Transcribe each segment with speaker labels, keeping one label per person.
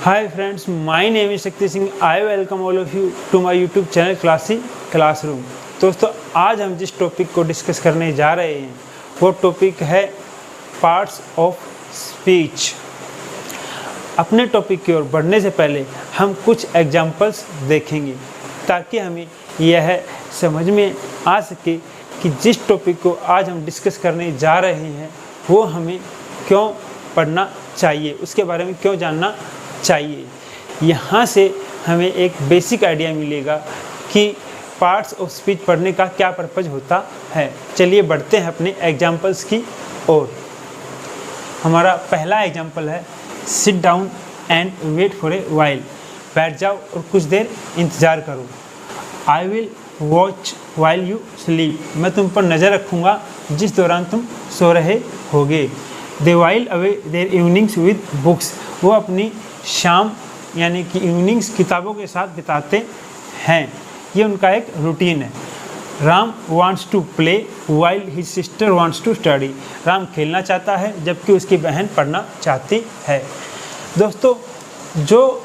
Speaker 1: Hi friends, my name is Shakti Singh. I welcome all of you to my YouTube channel classy classroom. दोस्तों, आज हम जिस topic को discuss करने जा रहे हैं वो टॉपिक है पार्ट्स ऑफ स्पीच. अपने टॉपिक की ओर बढ़ने से पहले हम कुछ एग्जाम्पल्स देखेंगे ताकि हमें यह समझ में आ सके कि जिस टॉपिक को आज हम डिस्कस करने जा रहे हैं वो हमें क्यों पढ़ना चाहिए, उसके बारे में क्यों जानना चाहिए. यहाँ से हमें एक बेसिक आइडिया मिलेगा कि पार्ट्स ऑफ स्पीच पढ़ने का क्या पर्पज़ होता है. चलिए बढ़ते हैं अपने एग्जाम्पल्स की ओर. हमारा पहला एग्जाम्पल है sit down and wait for a while. बैठ जाओ और कुछ देर इंतज़ार करो. I will watch while you sleep. मैं तुम पर नज़र रखूँगा जिस दौरान तुम सो रहे होगे. They while away their evenings with books. वो अपनी शाम यानी कि इवनिंग्स किताबों के साथ बिताते हैं. ये उनका एक रूटीन है. Ram wants to play while his sister wants to study. Ram खेलना चाहता है जबकि उसकी बहन पढ़ना चाहती है. दोस्तों, जो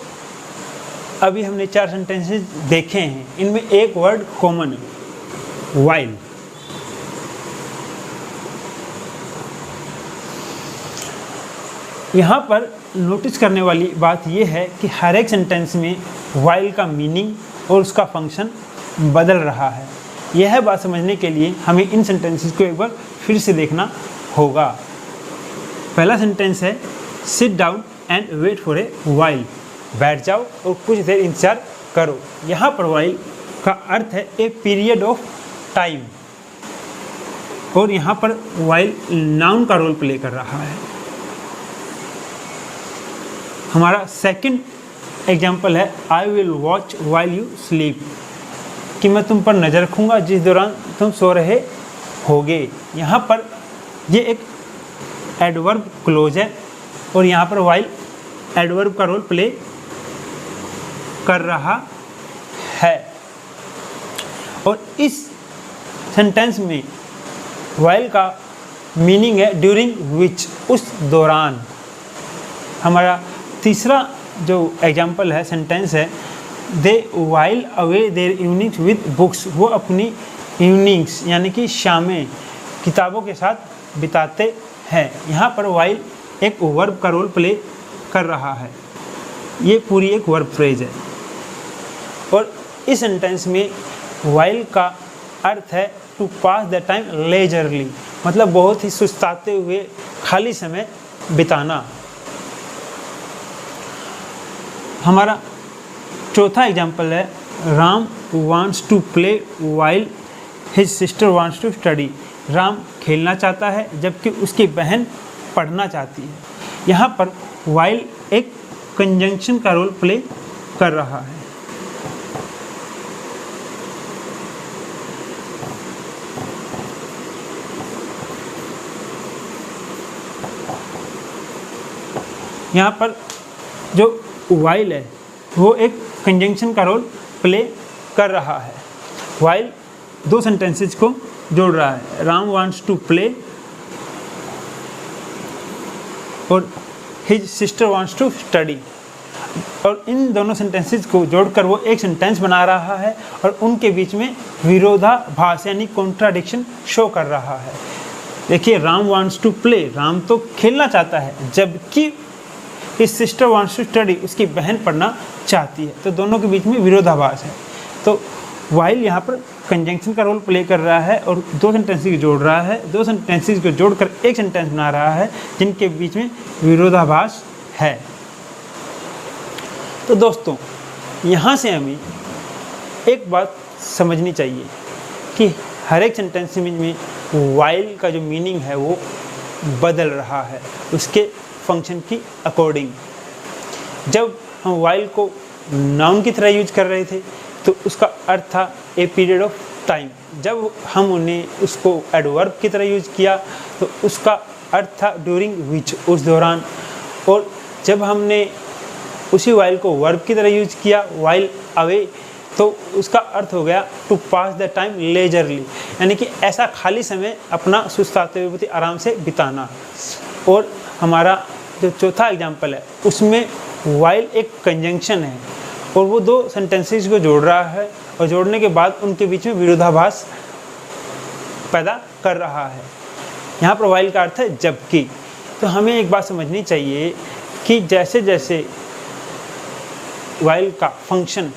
Speaker 1: अभी हमने 4 सेंटेंसेस देखे हैं इनमें एक वर्ड कॉमन है, वाइल. यहाँ पर नोटिस करने वाली बात यह है कि हर एक सेंटेंस में वाइल का मीनिंग और उसका फंक्शन बदल रहा है. यह बात समझने के लिए हमें इन सेंटेंसेस को एक बार फिर से देखना होगा. पहला सेंटेंस है sit down and wait for a while. बैठ जाओ और कुछ देर इंतजार करो. यहाँ पर वाइल का अर्थ है ए पीरियड ऑफ टाइम और यहाँ पर वाइल नाउन का रोल प्ले कर रहा है. हमारा सेकंड एग्जाम्पल है आई will watch while you sleep. कि मैं तुम पर नज़र रखूँगा जिस दौरान तुम सो रहे होगे. यहाँ पर ये एक एडवर्ब क्लोज है और यहाँ पर वाइल एडवर्ब का रोल प्ले कर रहा है. और इस सेंटेंस में वाइल का मीनिंग है ड्यूरिंग विच, उस दौरान. हमारा तीसरा जो एग्जाम्पल है सेंटेंस है they while away their evenings with books. वो अपनी इवनिंग्स यानी कि शामें किताबों के साथ बिताते हैं. यहाँ पर वाइल एक वर्ब का रोल प्ले कर रहा है. ये पूरी एक वर्ब फ्रेज है. और इस सेंटेंस में वाइल का अर्थ है to pass the time leisurely, मतलब बहुत ही सुस्ताते हुए खाली समय बिताना. हमारा चौथा एग्जाम्पल है Ram wants to play while his sister wants to study. Ram खेलना चाहता है जबकि उसकी बहन पढ़ना चाहती है. यहाँ पर वाइल एक कंजंक्शन का रोल प्ले कर रहा है. यहाँ पर जो वाइल है वो एक कंजंक्शन का रोल प्ले कर रहा है. वाइल दो सेंटेंसेस को जोड़ रहा है. राम वांट्स टू प्ले और his sister wants to study. और इन दोनों सेंटेंसेस को जोड़कर वो एक सेंटेंस बना रहा है और उनके बीच में विरोधाभास यानी कॉन्ट्राडिक्शन शो कर रहा है. देखिए, Ram wants to play, Ram तो खेलना चाहता है जबकि his sister wants to study, उसकी बहन पढ़ना चाहती है. तो दोनों के बीच में विरोधाभास है. तो वाइल यहाँ पर कंजंक्शन का रोल प्ले कर रहा है और दो सेंटेंसेस को जोड़ रहा है. दो सेंटेंसेस को जोड़कर एक सेंटेंस बना रहा है जिनके बीच में विरोधाभास है. तो दोस्तों, यहाँ से हमें एक बात समझनी चाहिए कि हर एक सेंटेंस में वाइल का जो मीनिंग है वो बदल रहा है उसके फंक्शन की अकॉर्डिंग. जब हम वाइल को नाउन की तरह यूज कर रहे थे तो उसका अर्थ था ए पीरियड ऑफ टाइम. जब हम उन्हें उसको एडवर्ब की तरह यूज किया तो उसका अर्थ था ड्यूरिंग विच, उस दौरान. और जब हमने उसी वाइल को वर्ब की तरह यूज किया वाइल अवे, तो उसका अर्थ हो गया to pass the time leisurely, यानी कि ऐसा खाली समय अपना सुस्ताते हुए बहुत ही आराम से बिताना. और हमारा जो चौथा एग्जाम्पल है उसमें वाइल एक कंजंक्शन है और वो दो सेंटेंसेस को जोड़ रहा है और जोड़ने के बाद उनके बीच में विरोधाभास पैदा कर रहा है। यहाँ पर वाइल का अर्थ है जबकि। तो हमें एक बात समझनी चाहिए कि जैसे जैसे वाइल का फंक्शन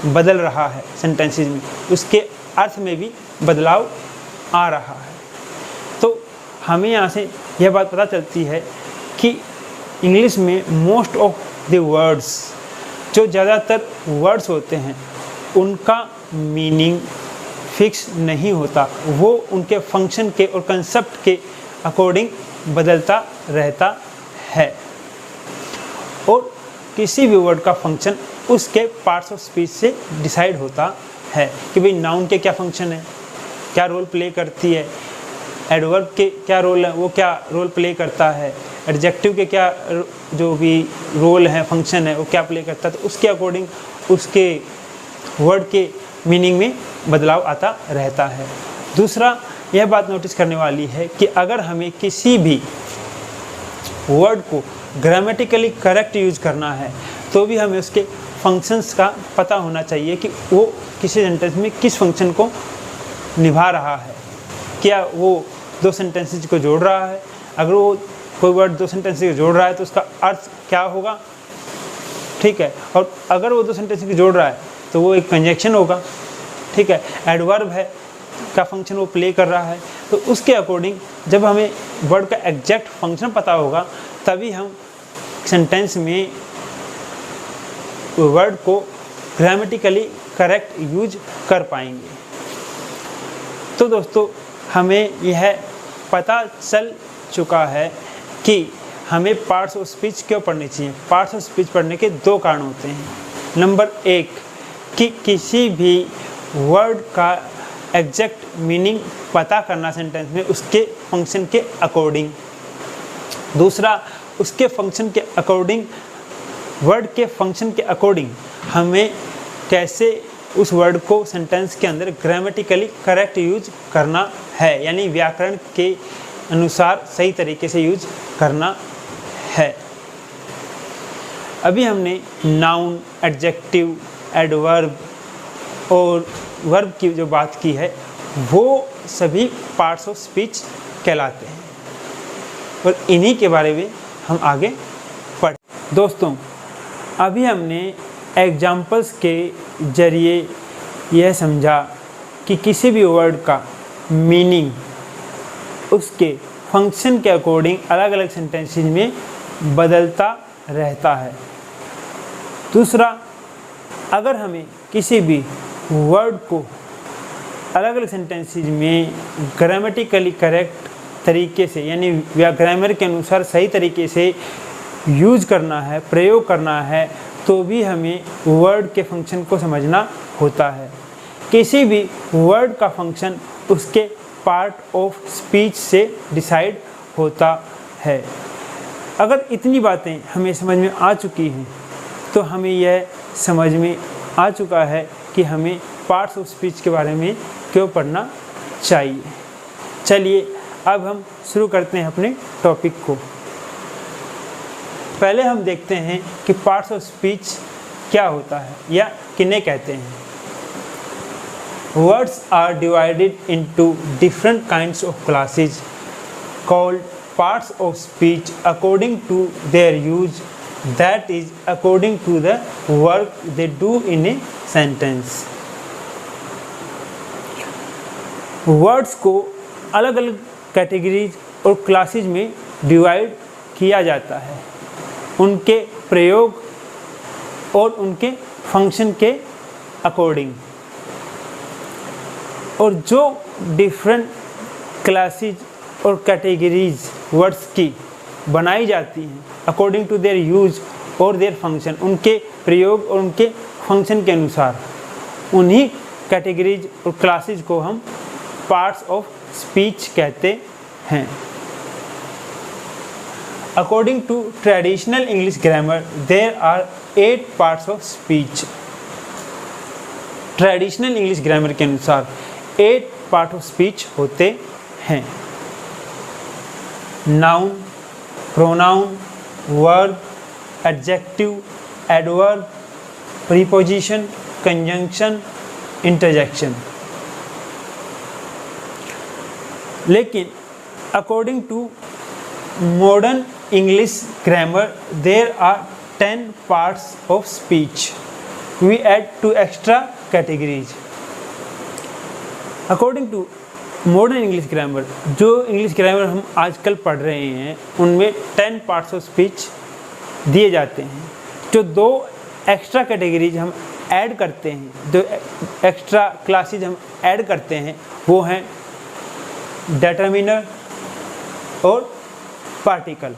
Speaker 1: बदल रहा है सेंटेंसेस में, उसके अर्थ में भी बदलाव आ रहा है। तो हमें यहाँ से यह बात पता चलती है कि इंग्लिश में मोस्ट ऑफ द वर्ड्स, जो ज़्यादातर वर्ड्स होते हैं, उनका मीनिंग फिक्स नहीं होता, वो उनके फंक्शन के और कंसेप्ट के अकॉर्डिंग बदलता रहता है। और किसी भी वर्ड का फंक्शन उसके पार्ट्स ऑफ स्पीच से डिसाइड होता है कि भाई नाउन के क्या फंक्शन है, क्या रोल प्ले करती है, एडवर्ब के क्या रोल है, वो क्या रोल प्ले करता है, एडजेक्टिव के क्या जो भी रोल है, फंक्शन है, वो क्या प्ले करता है। तो उसके अकॉर्डिंग उसके वर्ड के मीनिंग में बदलाव आता रहता है। दूसरा यह बात नोटिस करने वाली है कि अगर हमें किसी भी वर्ड को ग्रामेटिकली करेक्ट यूज करना है तो भी हमें उसके फंक्शंस का पता होना चाहिए कि वो किसी सेंटेंस में किस फंक्शन को निभा रहा है। क्या वो दो सेंटेंसेस को जोड़ रहा है, अगर वो कोई वर्ड दो सेंटेंसेस को जोड़ रहा है तो उसका अर्थ क्या होगा, ठीक है। और अगर वो दो सेंटेंसेस को जोड़ रहा है तो वो एक कंजंक्शन होगा, ठीक है। एडवर्ब है का फंक्शन वो प्ले कर रहा है। तो उसके अकॉर्डिंग जब हमें वर्ड का एग्जैक्ट फंक्शन पता होगा तभी हम सेंटेंस में वर्ड को ग्रामेटिकली करेक्ट यूज कर पाएंगे। तो दोस्तों हमें यह पता चल चुका है कि हमें पार्ट्स ऑफ स्पीच क्यों पढ़नी चाहिए। पार्ट्स ऑफ स्पीच पढ़ने के दो कारण होते हैं। नंबर एक कि किसी भी वर्ड का एग्जैक्ट मीनिंग पता करना सेंटेंस में उसके फंक्शन के अकॉर्डिंग। दूसरा, उसके फंक्शन के अकॉर्डिंग, वर्ड के फंक्शन के अकॉर्डिंग हमें कैसे उस वर्ड को सेंटेंस के अंदर ग्रामेटिकली करेक्ट यूज करना है, यानी व्याकरण के अनुसार सही तरीके से यूज करना है। अभी हमने नाउन, एडजेक्टिव, एडवर्ब और वर्ब की जो बात की है वो सभी पार्ट्स ऑफ स्पीच कहलाते हैं और इन्हीं के बारे में हम आगे पढ़। दोस्तों अभी हमने एग्जाम्पल्स के ज़रिए यह समझा कि किसी भी वर्ड का मीनिंग उसके फंक्शन के अकॉर्डिंग अलग अलग सेंटेंसेस में बदलता रहता है। दूसरा, अगर हमें किसी भी वर्ड को अलग अलग सेंटेंसेस में ग्रामेटिकली करेक्ट तरीके से, यानी ग्रामर के अनुसार सही तरीके से यूज करना है, प्रयोग करना है, तो भी हमें वर्ड के फंक्शन को समझना होता है। किसी भी वर्ड का फंक्शन उसके पार्ट ऑफ स्पीच से डिसाइड होता है। अगर इतनी बातें हमें समझ में आ चुकी हैं तो हमें यह समझ में आ चुका है कि हमें पार्ट्स ऑफ स्पीच के बारे में क्यों पढ़ना चाहिए। चलिए अब हम शुरू करते हैं अपने टॉपिक को। पहले हम देखते हैं कि पार्ट्स ऑफ स्पीच क्या होता है या किन्हें कहते हैं। Words are divided into different kinds of classes called parts of speech according to their use, that is according to the work they do in a sentence. Words को अलग अलग कैटेगरीज और क्लासेज में डिवाइड किया जाता है उनके प्रयोग और उनके फंक्शन के अकॉर्डिंग। और जो डिफरेंट क्लासेज और कैटेगरीज वर्ड्स की बनाई जाती हैं अकॉर्डिंग टू देयर यूज और देयर फंक्शन, उनके प्रयोग और उनके फंक्शन के अनुसार, उन्हीं कैटेगरीज और क्लासेज को हम पार्ट्स ऑफ स्पीच कहते हैं। According to traditional English grammar, there are 8 parts of speech. Traditional English grammar के अनुसार 8 part of speech होते हैं। Noun, pronoun, verb, adjective, adverb, preposition, conjunction, interjection. लेकिन according to modern English grammar there are 10 parts of speech. We add 2 extra categories. According to modern English grammar, जो English grammar हम आजकल पढ़ रहे हैं उनमें 10 पार्ट्स ऑफ स्पीच दिए जाते हैं। जो 2 एक्स्ट्रा कैटेगरीज हम ऐड करते हैं, जो एक्स्ट्रा क्लासेज हम ऐड करते हैं, वो हैं डिटरमिनर और पार्टिकल।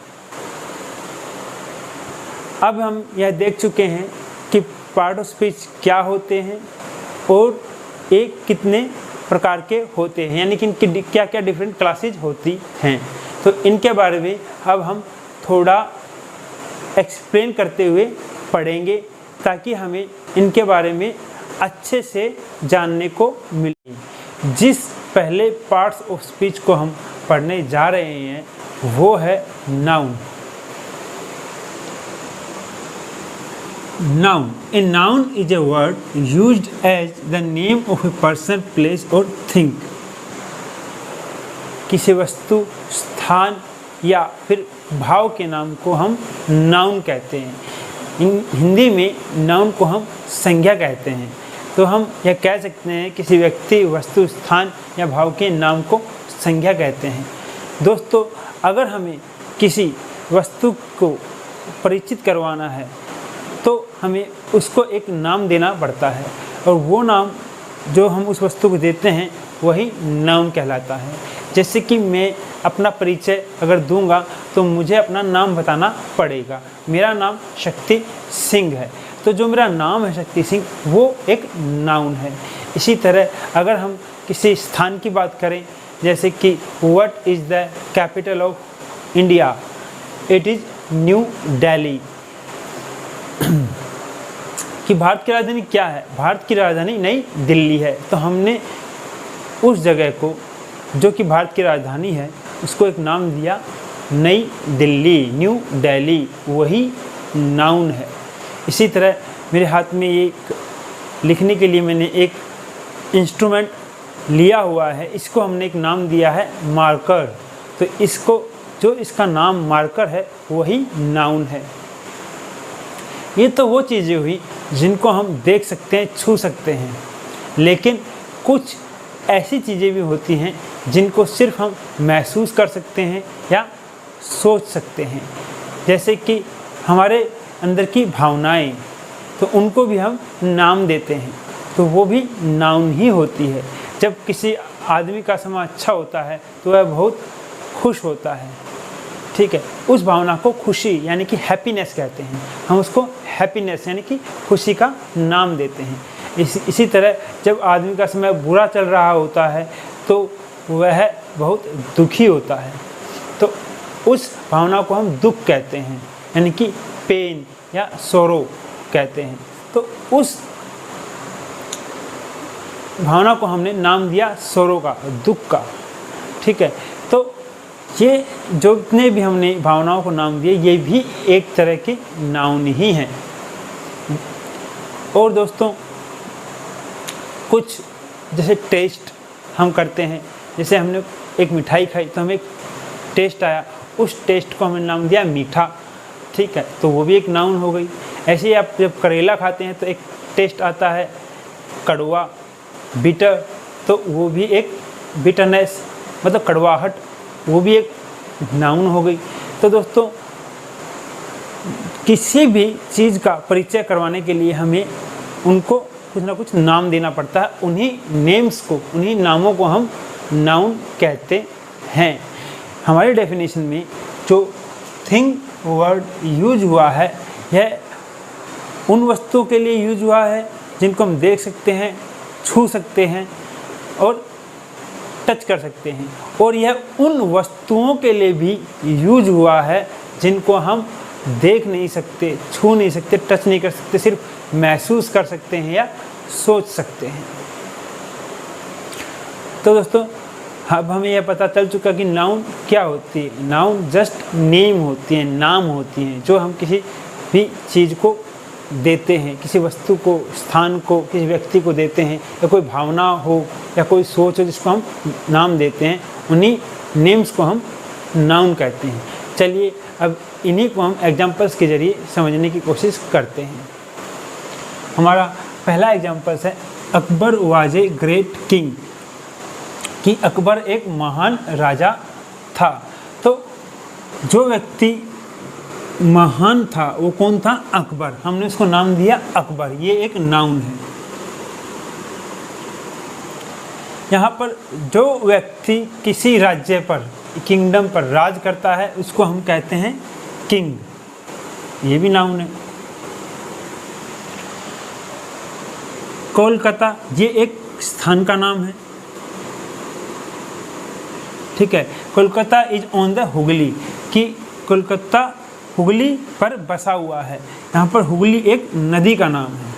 Speaker 1: अब हम यह देख चुके हैं कि पार्ट ऑफ स्पीच क्या होते हैं और एक कितने प्रकार के होते हैं, यानी कि इनकी क्या क्या डिफरेंट क्लासेज होती हैं। तो इनके बारे में अब हम थोड़ा एक्सप्लेन करते हुए पढ़ेंगे ताकि हमें इनके बारे में अच्छे से जानने को मिले। जिस पहले पार्ट्स ऑफ स्पीच को हम पढ़ने जा रहे हैं वो है noun. Noun. A noun is a word used as the name of a person, place or thing. किसी वस्तु, स्थान या फिर भाव के नाम को हम नाउन कहते हैं। हिंदी में नाउन को हम संज्ञा कहते हैं। तो हम यह कह सकते हैं किसी व्यक्ति, वस्तु, स्थान या भाव के नाम को संज्ञा कहते हैं। दोस्तों, अगर हमें किसी वस्तु को परिचित करवाना है तो हमें उसको एक नाम देना पड़ता है और वो नाम जो हम उस वस्तु को देते हैं वही नाउन कहलाता है। जैसे कि मैं अपना परिचय अगर दूंगा तो मुझे अपना नाम बताना पड़ेगा। मेरा नाम शक्ति सिंह है, तो जो मेरा नाम है शक्ति सिंह वो एक नाउन है। इसी तरह अगर हम किसी स्थान की बात करें, जैसे कि what is the capital of India, it is new Delhi. कि भारत की राजधानी क्या है, भारत की राजधानी नई दिल्ली है। तो हमने उस जगह को जो कि भारत की राजधानी है उसको एक नाम दिया नई दिल्ली, न्यू दिल्ली, वही नाउन है। इसी तरह मेरे हाथ में एक लिखने के लिए मैंने एक इंस्ट्रूमेंट लिया हुआ है, इसको हमने एक नाम दिया है मार्कर। तो इसको जो इसका नाम मार्कर है वही नाउन है। ये तो वो चीज़ें हुई जिनको हम देख सकते हैं, छू सकते हैं, लेकिन कुछ ऐसी चीज़ें भी होती हैं जिनको सिर्फ हम महसूस कर सकते हैं या सोच सकते हैं। जैसे कि हमारे अंदर की भावनाएं, तो उनको भी हम नाम देते हैं, तो वो भी नाउन ही होती है। जब किसी आदमी का समय अच्छा होता है तो वह बहुत खुश होता है, ठीक है, उस भावना को खुशी यानी कि हैप्पीनेस कहते हैं। हम उसको हैप्पीनेस यानी कि खुशी का नाम देते हैं। इसी तरह जब आदमी का समय बुरा चल रहा होता है तो वह बहुत दुखी होता है, तो उस भावना को हम दुख कहते हैं, यानी कि पेन या सोरो कहते हैं। तो उस भावना को हमने नाम दिया सोरो का, दुख का, ठीक है। तो ये जितने भी हमने भावनाओं को नाम दिए ये भी एक तरह के नाउन ही हैं। और दोस्तों, कुछ जैसे टेस्ट हम करते हैं, जैसे हमने एक मिठाई खाई तो हमें एक टेस्ट आया, उस टेस्ट को हमने नाम दिया मीठा, ठीक है, तो वो भी एक नाउन हो गई। ऐसे ही आप जब करेला खाते हैं तो एक टेस्ट आता है कड़वा, बिटर, तो वो भी एक बिटरनेस मतलब कड़वाहट, वो भी एक नाउन हो गई। तो दोस्तों, किसी भी चीज़ का परिचय करवाने के लिए हमें उनको कुछ ना कुछ नाम देना पड़ता है। उन्हीं नेम्स को, उन्हीं नामों को हम नाउन कहते हैं। हमारी डेफिनेशन में जो थिंग वर्ड यूज हुआ है यह उन वस्तुओं के लिए यूज हुआ है जिनको हम देख सकते हैं, छू सकते हैं और टच कर सकते हैं, और यह उन वस्तुओं के लिए भी यूज हुआ है जिनको हम देख नहीं सकते, छू नहीं सकते, टच नहीं कर सकते, सिर्फ महसूस कर सकते हैं या सोच सकते हैं। तो दोस्तों, अब हमें यह पता चल चुका कि नाउन क्या होती है। नाउन जस्ट नेम होती है, नाम होती हैं जो हम किसी भी चीज़ को देते हैं, किसी वस्तु को, स्थान को, किसी व्यक्ति को देते हैं, या कोई भावना हो या कोई सोच हो जिसको हम नाम देते हैं, उन्हीं नेम्स को हम नाउन कहते हैं। चलिए अब इन्हीं को हम एग्जाम्पल्स के ज़रिए समझने की कोशिश करते हैं। हमारा पहला एग्जाम्पल्स है Akbar was a great king, कि अकबर एक महान राजा था। तो जो व्यक्ति महान था वो कौन था? अकबर। हमने उसको नाम दिया अकबर, ये एक नाउन है। यहाँ पर जो व्यक्ति किसी राज्य पर, किंगडम पर राज करता है उसको हम कहते हैं किंग, ये भी नाउन है। कोलकाता, ये एक स्थान का नाम है, ठीक है। Kolkata is on the Hooghly, कि कोलकाता हुगली पर बसा हुआ है। यहाँ पर हुगली एक नदी का नाम है,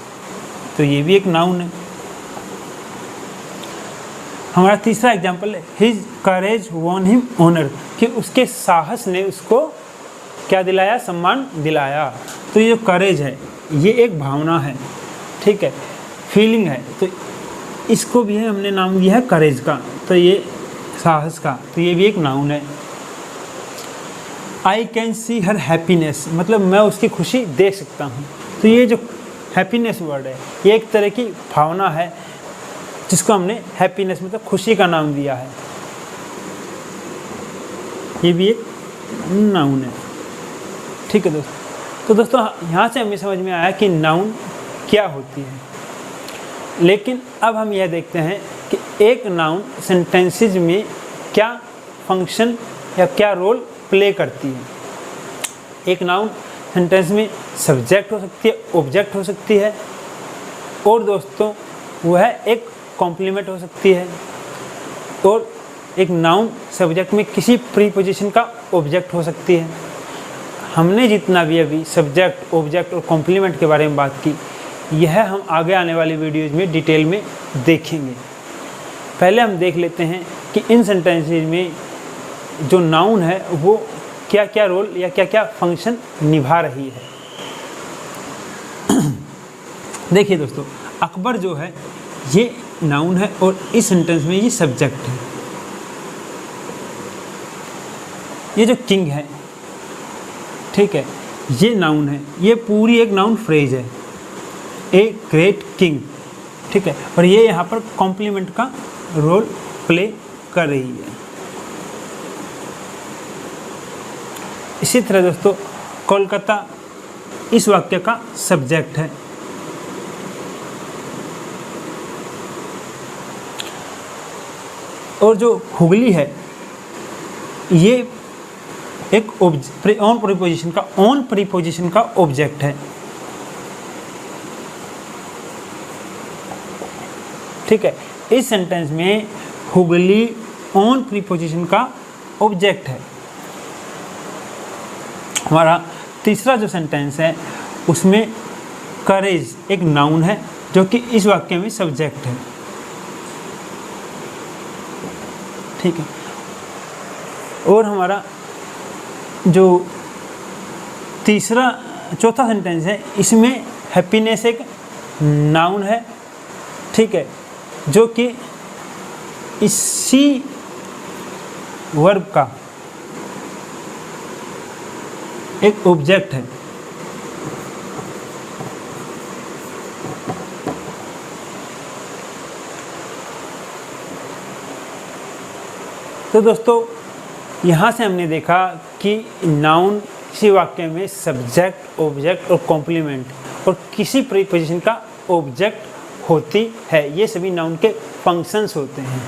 Speaker 1: तो ये भी एक नाउन है। हमारा तीसरा एग्जाम्पल है हिज करेज वॉन हिम ऑनर, कि उसके साहस ने उसको क्या दिलाया? सम्मान दिलाया। तो ये जो करेज है ये एक भावना है, ठीक है, फीलिंग है, तो इसको भी है हमने नाम दिया है करेज का, तो ये साहस का, तो ये भी एक नाउन है। I can see her happiness, मतलब मैं उसकी खुशी देख सकता हूँ। तो ये जो हैप्पीनेस वर्ड है ये एक तरह की भावना है जिसको हमने हैप्पीनेस मतलब खुशी का नाम दिया है, ये भी एक नाउन है, ठीक है दोस्तों। तो दोस्तों यहाँ से हमें समझ में आया कि नाउन क्या होती है। लेकिन अब हम यह देखते हैं कि एक नाउन सेंटेंसेस में क्या फंक्शन या क्या रोल प्ले करती है। एक नाउन सेंटेंस में सब्जेक्ट हो सकती है, ऑब्जेक्ट हो सकती है, और दोस्तों वह एक कॉम्प्लीमेंट हो सकती है, और एक नाउन सब्जेक्ट में किसी प्रीपोजिशन का ऑब्जेक्ट हो सकती है। हमने जितना भी अभी सब्जेक्ट, ऑब्जेक्ट और कॉम्प्लीमेंट के बारे में बात की, यह हम आगे आने वाली वीडियोज़ में डिटेल में देखेंगे। पहले हम देख लेते हैं कि इन सेंटेंसेज में जो नाउन है वो क्या क्या रोल या क्या क्या फंक्शन निभा रही है। देखिए दोस्तों, अकबर जो है ये नाउन है और इस सेंटेंस में ये सब्जेक्ट है। ये जो किंग है, ठीक है, ये नाउन है, ये पूरी एक नाउन फ्रेज है, ए ग्रेट किंग, ठीक है, और ये यहाँ पर कॉम्प्लीमेंट का रोल प्ले कर रही है। इसी तरह दोस्तों कोलकाता इस वाक्य का सब्जेक्ट है। और जो हुगली है ये एक ऑन प्रीपोजिशन का ऑब्जेक्ट है, ठीक है। इस सेंटेंस में हुगली ऑन प्रीपोजिशन का ऑब्जेक्ट है। हमारा तीसरा जो सेंटेंस है उसमें करेज एक नाउन है जो कि इस वाक्य में सब्जेक्ट है, ठीक है। और हमारा जो चौथा सेंटेंस है इसमें हैप्पीनेस एक नाउन है, ठीक है, जो कि इसी वर्ब का एक ऑब्जेक्ट है। तो दोस्तों यहाँ से हमने देखा कि नाउन किसी वाक्य में सब्जेक्ट, ऑब्जेक्ट और कॉम्प्लीमेंट और किसी प्रीपोजिशन का ऑब्जेक्ट होती है। ये सभी नाउन के फंक्शंस होते हैं।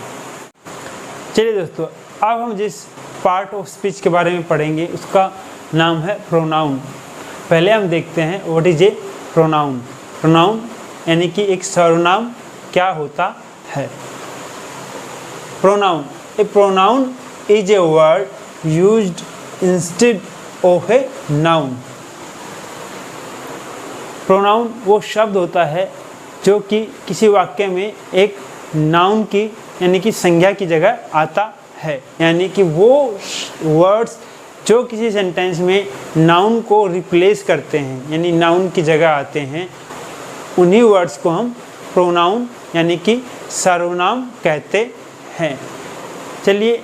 Speaker 1: चलिए दोस्तों, अब हम जिस पार्ट ऑफ स्पीच के बारे में पढ़ेंगे उसका नाम है प्रोनाउन। पहले हम देखते हैं what is a pronoun. Pronoun यानी कि एक सर्वनाम क्या होता है। Pronoun, A pronoun is a word used instead of a noun. Pronoun वो शब्द होता है जो कि किसी वाक्य में एक नाउन की यानी कि संज्ञा की जगह आता है, यानी कि वो वर्ड्स जो किसी सेंटेंस में नाउन को रिप्लेस करते हैं यानी नाउन की जगह आते हैं, उन्हीं वर्ड्स को हम प्रोनाउन यानी कि सर्वनाम कहते हैं। चलिए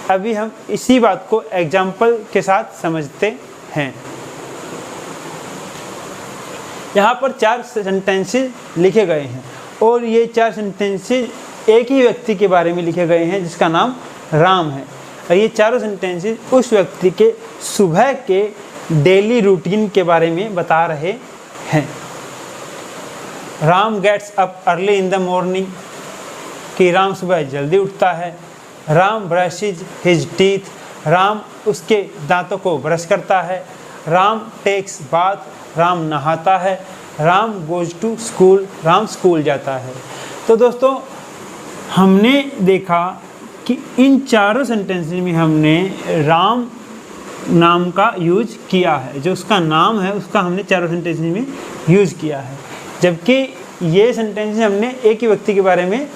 Speaker 1: अभी हम इसी बात को एग्जाम्पल के साथ समझते हैं। यहाँ पर 4 सेंटेंसेस लिखे गए हैं और ये 4 सेंटेंसेस एक ही व्यक्ति के बारे में लिखे गए हैं जिसका नाम राम है। और ये चारों सेंटेंसेस उस व्यक्ति के सुबह के डेली रूटीन के बारे में बता रहे हैं। Ram gets up early in the morning, कि राम सुबह जल्दी उठता है। Ram brushes his teeth, Ram उसके दांतों को ब्रश करता है। राम टेक्स बाथ, राम नहाता है। Ram goes to school, Ram school जाता है। तो दोस्तों हमने देखा कि इन चारों सेंटेंसेस में हमने राम नाम का यूज किया है, जो उसका नाम है उसका हमने चारों सेंटेंसेस में यूज किया है, जबकि ये सेंटेंसेस हमने एक ही व्यक्ति के बारे में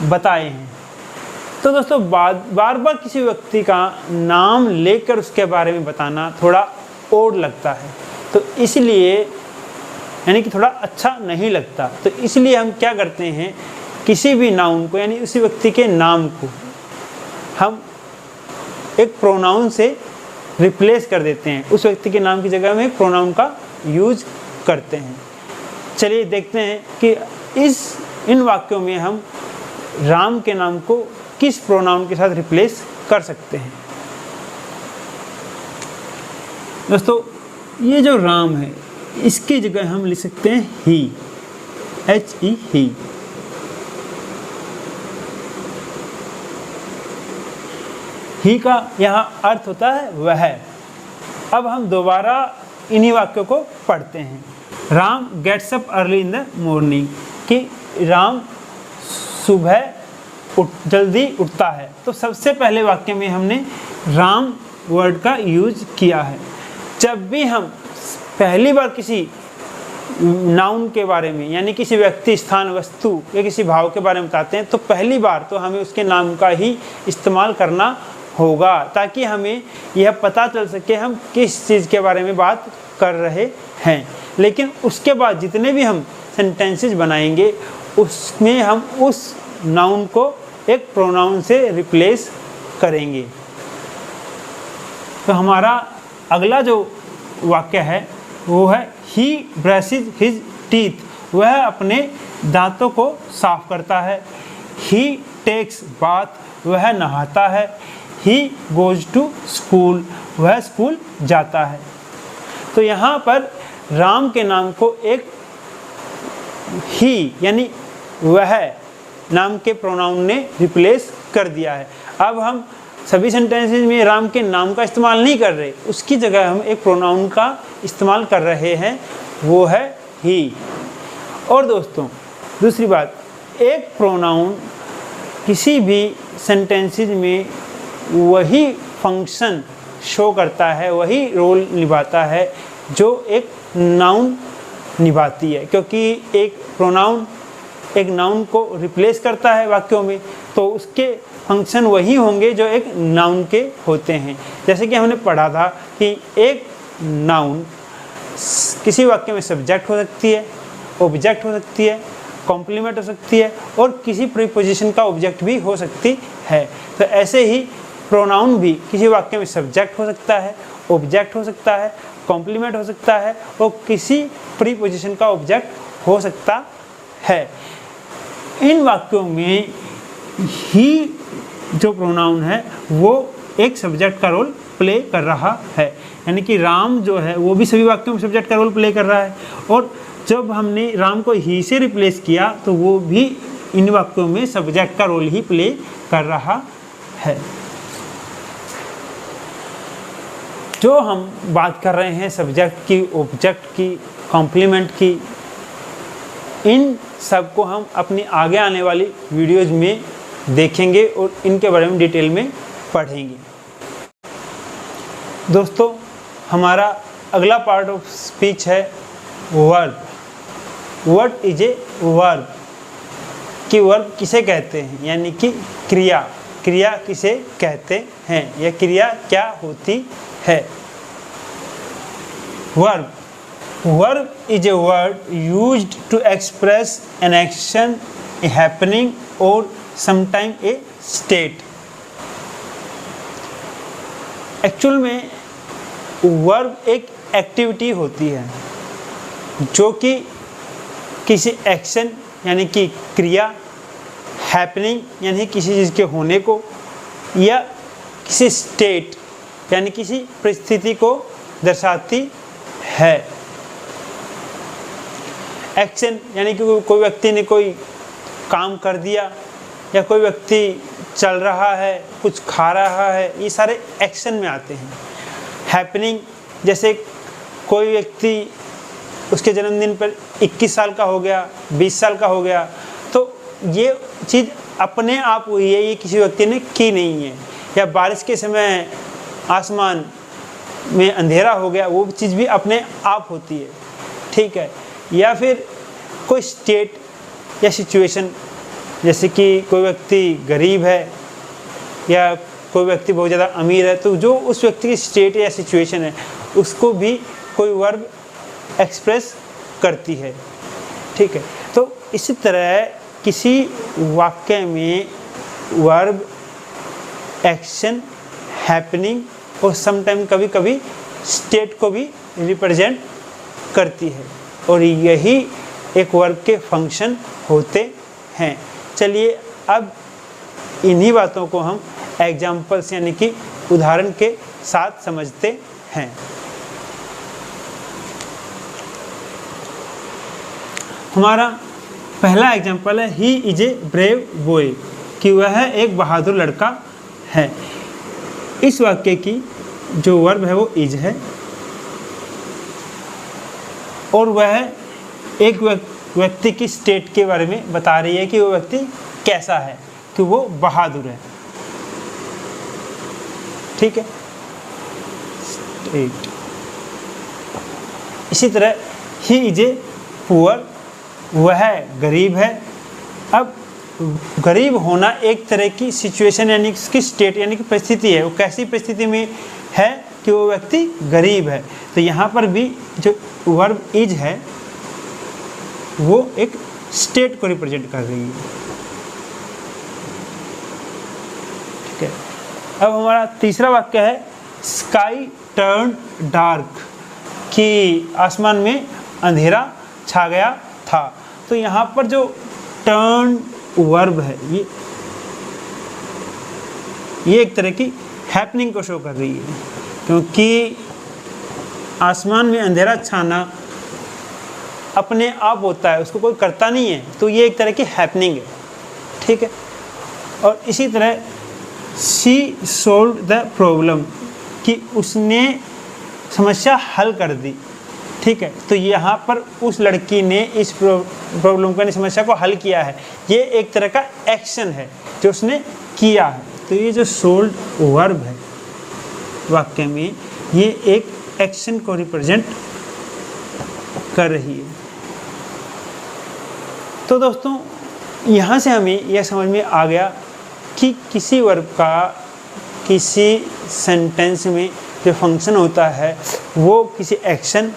Speaker 1: बताए हैं। तो दोस्तों बार बार किसी व्यक्ति का नाम लेकर उसके बारे में बताना थोड़ा ओड लगता है, तो इसलिए यानी कि थोड़ा अच्छा नहीं लगता। तो इसलिए हम क्या करते हैं, किसी भी नाउन को यानी उसी व्यक्ति के नाम को हम एक प्रोनाउन से रिप्लेस कर देते हैं, उस व्यक्ति के नाम की जगह में एक प्रोनाउन का यूज करते हैं। चलिए देखते हैं कि इन वाक्यों में हम राम के नाम को किस प्रोनाउन के साथ रिप्लेस कर सकते हैं। दोस्तों ये जो राम है इसकी जगह हम लिख सकते हैं ही, HE ही। ही का यहाँ अर्थ होता है वह। अब हम दोबारा इन्हीं वाक्यों को पढ़ते हैं। Ram gets up early in the morning, कि राम सुबह जल्दी उठता है। तो सबसे पहले वाक्य में हमने राम वर्ड का यूज किया है। जब भी हम पहली बार किसी नाउन के बारे में यानी किसी व्यक्ति, स्थान, वस्तु या किसी भाव के बारे में बताते हैं, तो पहली बार तो हमें उसके नाम का ही इस्तेमाल करना होगा, ताकि हमें यह पता चल सके हम किस चीज़ के बारे में बात कर रहे हैं। लेकिन उसके बाद जितने भी हम सेंटेंसेस बनाएंगे उसमें हम उस नाउन को एक प्रोनाउन से रिप्लेस करेंगे। तो हमारा अगला जो वाक्य है वो है ही ब्रशेज हिज टीथ, वह अपने दांतों को साफ करता है। ही टेक्स बाथ, वह नहाता है। ही गोज टू स्कूल, वह स्कूल जाता है। तो यहाँ पर राम के नाम को एक ही यानी वह नाम के प्रोनाउन ने रिप्लेस कर दिया है। अब हम सभी सेंटेंसेस में राम के नाम का इस्तेमाल नहीं कर रहे, उसकी जगह हम एक प्रोनाउन का इस्तेमाल कर रहे हैं, वो है ही। और दोस्तों दूसरी बात, एक प्रोनाउन किसी भी सेंटेंसेस में वही फंक्शन शो करता है, वही रोल निभाता है जो एक नाउन निभाती है, क्योंकि एक प्रोनाउन एक नाउन को रिप्लेस करता है वाक्यों में, तो उसके फंक्शन वही होंगे जो एक नाउन के होते हैं। जैसे कि हमने पढ़ा था कि एक नाउन किसी वाक्य में सब्जेक्ट हो सकती है, ऑब्जेक्ट हो सकती है, कॉम्प्लीमेंट हो सकती है और किसी प्रीपोजिशन का ऑब्जेक्ट भी हो सकती है। तो ऐसे ही प्रोनाउन भी किसी वाक्य में सब्जेक्ट हो सकता है, ऑब्जेक्ट हो सकता है, कॉम्प्लीमेंट हो सकता है और किसी प्रीपोजिशन का ऑब्जेक्ट हो सकता है। इन वाक्यों में ही जो प्रोनाउन है वो एक सब्जेक्ट का रोल प्ले कर रहा है, यानी कि राम जो है वो भी सभी वाक्यों में सब्जेक्ट का रोल प्ले कर रहा है। और जब हमने राम को ही से रिप्लेस किया तो वो भी इन वाक्यों में सब्जेक्ट का रोल ही प्ले कर रहा है। जो हम बात कर रहे हैं सब्जेक्ट की, ऑब्जेक्ट की, कॉम्प्लीमेंट की, इन सब को हम अपनी आगे आने वाली वीडियोज़ में देखेंगे और इनके बारे में डिटेल में पढ़ेंगे। दोस्तों हमारा अगला पार्ट ऑफ स्पीच है verb. What is a verb, कि वर्ब किसे कहते हैं, यानी कि क्रिया। क्रिया किसे कहते हैं, यह क्रिया क्या होती है। Verb, verb is a word used to express an action, a happening और समटाइम ए स्टेट। एक्चुअल में वर्ब एक एक्टिविटी होती है जो कि किसी एक्शन यानी कि क्रिया, हैपनिंग यानी किसी चीज़ के होने को, या किसी स्टेट यानी किसी परिस्थिति को दर्शाती है। एक्शन यानी कि कोई व्यक्ति ने कोई काम कर दिया, या कोई व्यक्ति चल रहा है, कुछ खा रहा है, ये सारे एक्शन में आते हैं। हैपनिंग जैसे कोई व्यक्ति उसके जन्मदिन पर 21 साल का हो गया, 20 साल का हो गया, तो ये चीज़ अपने आप हुई है, ये किसी व्यक्ति ने की नहीं है। या बारिश के समय आसमान में अंधेरा हो गया, वो चीज़ भी अपने आप होती है, ठीक है। या फिर कोई स्टेट या सिचुएशन, जैसे कि कोई व्यक्ति गरीब है या कोई व्यक्ति बहुत ज़्यादा अमीर है, तो जो उस व्यक्ति की स्टेट या सिचुएशन है उसको भी कोई वर्ब एक्सप्रेस करती है, ठीक है। तो इसी तरह किसी वाक्य में वर्ब एक्शन, हैपनिंग और समटाइम कभी कभी स्टेट को भी रिप्रेजेंट करती है, और यही एक वर्ब के फंक्शन होते हैं। चलिए अब इन्हीं बातों को हम एग्जाम्पल्स यानी कि उदाहरण के साथ समझते हैं। हमारा पहला एग्जाम्पल है he is a brave boy, कि वह एक बहादुर लड़का है। इस वाक्य की जो वर्ब है वो इज है, और वह एक व्यक्ति की स्टेट के बारे में बता रही है कि वो व्यक्ति कैसा है, कि वो बहादुर है, ठीक है। स्टेट। इसी तरह ही इज ए पुअर, वह गरीब है। अब गरीब होना एक तरह की सिचुएशन यानी उसकी स्टेट यानी कि परिस्थिति है, वो कैसी परिस्थिति में है कि वो व्यक्ति गरीब है। तो यहाँ पर भी जो वर्ब इज है वो एक स्टेट को रिप्रेजेंट कर रही है, ठीक है। अब हमारा तीसरा वाक्य है स्काई टर्न डार्क, कि आसमान में अंधेरा छा गया था। तो यहाँ पर जो टर्न वर्ब है ये एक तरह की हैपनिंग को शो कर रही है, क्योंकि आसमान में अंधेरा छाना अपने आप होता है, उसको कोई करता नहीं है, तो ये एक तरह की हैपनिंग है, ठीक है। और इसी तरह शी सोल्व द प्रॉब्लम, कि उसने समस्या हल कर दी, ठीक है। तो यहाँ पर उस लड़की ने इस प्रॉब्लम को, समस्या को हल किया है, ये एक तरह का एक्शन है जो उसने किया है। तो ये जो सोल्ड वर्ब है वाक्य में, ये एक एक्शन को रिप्रेजेंट कर रही है। तो दोस्तों यहाँ से हमें यह समझ में आ गया कि किसी वर्ब का किसी सेंटेंस में जो फंक्शन होता है वो किसी एक्शन,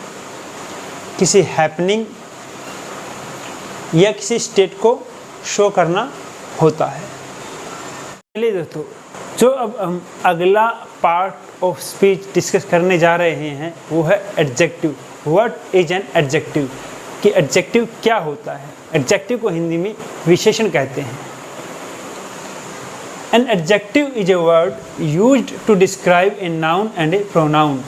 Speaker 1: किसी हैपनिंग या किसी स्टेट को शो करना होता है। चलिए दोस्तों, जो अब हम अगला पार्ट ऑफ स्पीच डिस्कस करने जा रहे हैं वो है adjective. What is an adjective, कि एडजेक्टिव क्या होता है। एडजेक्टिव को हिंदी में विशेषण कहते हैं। An adjective is a word used to describe a noun and a pronoun.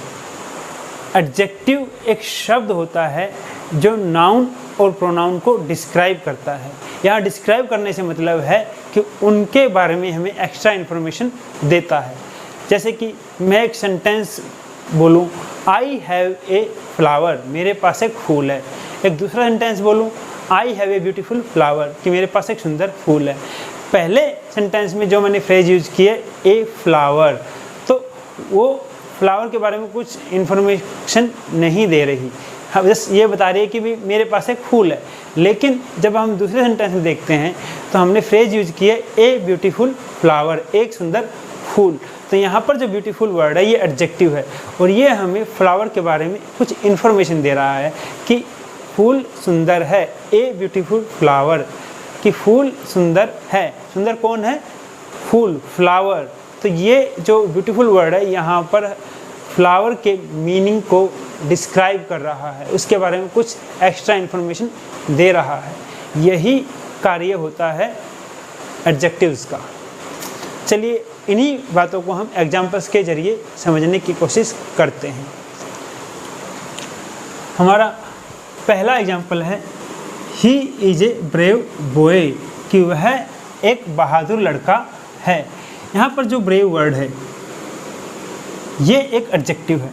Speaker 1: Adjective एक शब्द होता है जो नाउन और प्रोनाउन को डिस्क्राइब करता है। यहाँ डिस्क्राइब करने से मतलब है कि उनके बारे में हमें एक्स्ट्रा इन्फॉर्मेशन देता है। जैसे कि मैं एक सेंटेंस बोलूँ, आई हैव ए फ्लावर, मेरे पास एक फूल है। एक दूसरा सेंटेंस बोलूँ, I have a beautiful flower, कि मेरे पास एक सुंदर फूल है। पहले सेंटेंस में जो मैंने फ्रेज यूज की है ए फ्लावर, तो वो फ्लावर के बारे में कुछ इन्फॉर्मेशन नहीं दे रही, हाँ, बस ये बता रही है कि भी मेरे पास एक फूल है। लेकिन जब हम दूसरे सेंटेंस में देखते हैं तो हमने फ्रेज यूज की है ए ब्यूटीफुल फ्लावर, एक सुंदर फूल। तो यहाँ पर जो ब्यूटीफुल वर्ड है ये एडजेक्टिव है और ये हमें फ्लावर के बारे में कुछ इन्फॉर्मेशन दे रहा है कि फूल सुंदर है। ए ब्यूटीफुल फ्लावर, कि फूल सुंदर है। सुंदर कौन है? फूल, फ्लावर। तो ये जो ब्यूटीफुल वर्ड है यहाँ पर फ्लावर के मीनिंग को डिस्क्राइब कर रहा है, उसके बारे में कुछ एक्स्ट्रा इन्फॉर्मेशन दे रहा है। यही कार्य होता है एडजेक्टिव्स का। चलिए इन्हीं बातों को हम एग्जाम्पल्स के जरिए समझने की कोशिश करते हैं। हमारा पहला एग्जाम्पल है he is a brave boy, कि वह एक बहादुर लड़का है। यहाँ पर जो ब्रेव वर्ड है ये एक एडजेक्टिव है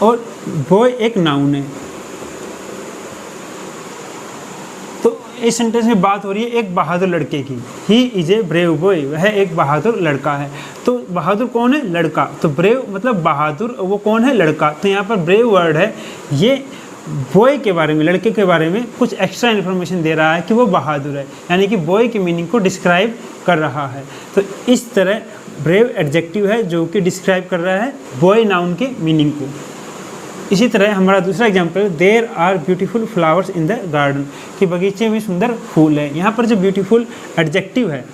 Speaker 1: और बॉय एक नाउन है। तो इस सेंटेंस में बात हो रही है एक बहादुर लड़के की। He is a brave boy, वह एक बहादुर लड़का है। तो बहादुर कौन है? लड़का। तो ब्रेव मतलब बहादुर, वो कौन है? लड़का। तो यहाँ पर ब्रेव वर्ड है, ये बॉय के बारे में, लड़के के बारे में कुछ एक्स्ट्रा इन्फॉर्मेशन दे रहा है कि वो बहादुर है, यानी कि बॉय की मीनिंग को डिस्क्राइब कर रहा है। तो इस तरह ब्रेव एडजेक्टिव है जो कि डिस्क्राइब कर रहा है बॉय नाउन के मीनिंग को। इसी तरह हमारा दूसरा example, there are beautiful flowers in the garden, कि बगीचे में सुंदर फूल है। यहाँ पर जो ब्यूटीफुल एडजेक्टिव है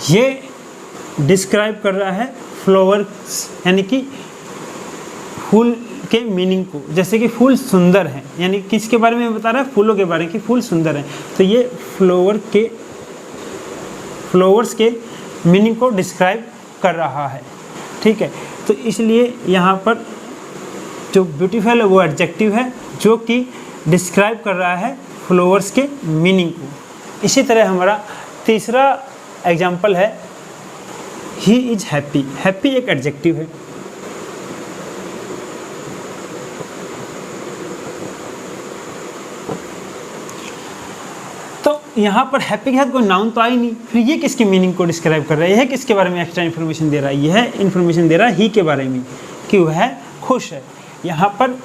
Speaker 1: ये डिस्क्राइब कर रहा है फ्लावर्स, यानी कि फूल के मीनिंग को। जैसे कि फूल सुंदर है, यानी किसके बारे में बता रहा है? फूलों के बारे में, कि फूल सुंदर है। तो ये फ्लावर्स के मीनिंग को डिस्क्राइब कर रहा है। ठीक है, तो इसलिए यहाँ पर जो ब्यूटीफुल है वो एडजेक्टिव है जो कि डिस्क्राइब कर रहा है फ्लावर्स के मीनिंग को। इसी तरह हमारा तीसरा एग्जाम्पल है ही इज हैप्पी। हैप्पी एक एडजेक्टिव है। तो यहाँ पर हैप्पी के साथ कोई नाउन तो आई नहीं, फिर ये किसकी मीनिंग को डिस्क्राइब कर रहा है? यह किसके बारे में एक्स्ट्रा इन्फॉर्मेशन दे रहा है? यह इन्फॉर्मेशन दे रहा है ही के बारे में, कि वह खुश है। यहाँ पर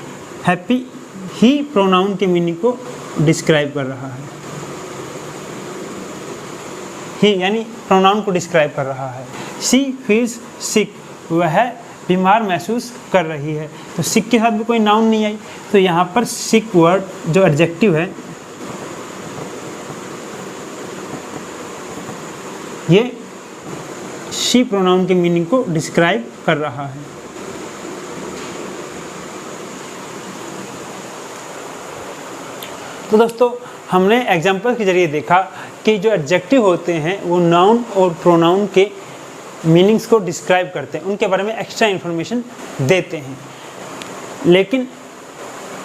Speaker 1: हैप्पी ही प्रोनाउन के मीनिंग को डिस्क्राइब कर रहा है। ही यानी प्रोनाउन को डिस्क्राइब कर रहा है। शी फील्स सिक, वह बीमार महसूस कर रही है। तो सिक के साथ भी कोई नाउन नहीं आई, तो यहाँ पर सिक वर्ड जो एडजेक्टिव है ये शी प्रोनाउन के मीनिंग को डिस्क्राइब कर रहा है। तो दोस्तों हमने एग्जाम्पल के जरिए देखा कि जो एडजेक्टिव होते हैं वो नाउन और प्रोनाउन के मीनिंग्स को डिस्क्राइब करते हैं, उनके बारे में एक्स्ट्रा इन्फॉर्मेशन देते हैं। लेकिन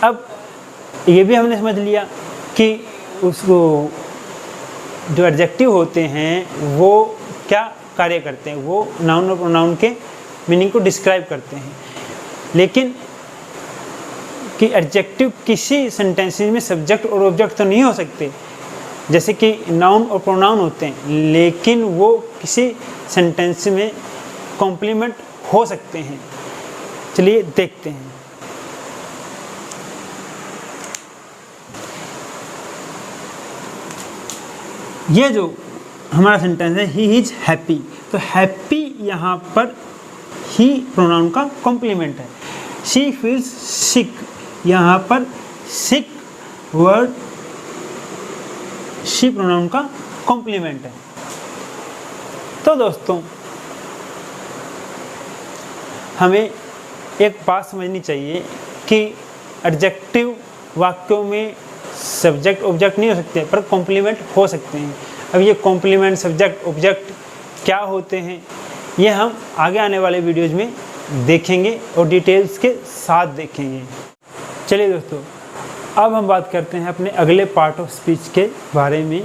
Speaker 1: अब ये भी हमने समझ लिया कि उसको जो एडजेक्टिव होते हैं वो क्या कार्य करते हैं, वो नाउन और प्रोनाउन के मीनिंग को डिस्क्राइब करते हैं। लेकिन कि एडजेक्टिव किसी सेंटेंसेस में सब्जेक्ट और ऑब्जेक्ट तो नहीं हो सकते, जैसे कि नाउन और प्रोनाउन होते हैं, लेकिन वो किसी सेंटेंस में कॉम्प्लीमेंट हो सकते हैं। चलिए देखते हैं। ये जो हमारा सेंटेंस है ही इज हैप्पी, तो हैप्पी यहाँ पर ही प्रोनाउन का कॉम्प्लीमेंट है। शी फील्स सिक, यहाँ पर सिक वर्ड शी प्रोनाउन का कॉम्प्लीमेंट है। तो दोस्तों हमें एक बात समझनी चाहिए कि एडजेक्टिव वाक्यों में सब्जेक्ट ऑब्जेक्ट नहीं हो सकते, पर कॉम्प्लीमेंट हो सकते हैं। अब ये कॉम्प्लीमेंट सब्जेक्ट ऑब्जेक्ट क्या होते हैं ये हम आगे आने वाले वीडियोज़ में देखेंगे और डिटेल्स के साथ देखेंगे। चलिए दोस्तों अब हम बात करते हैं अपने अगले पार्ट ऑफ स्पीच के बारे में,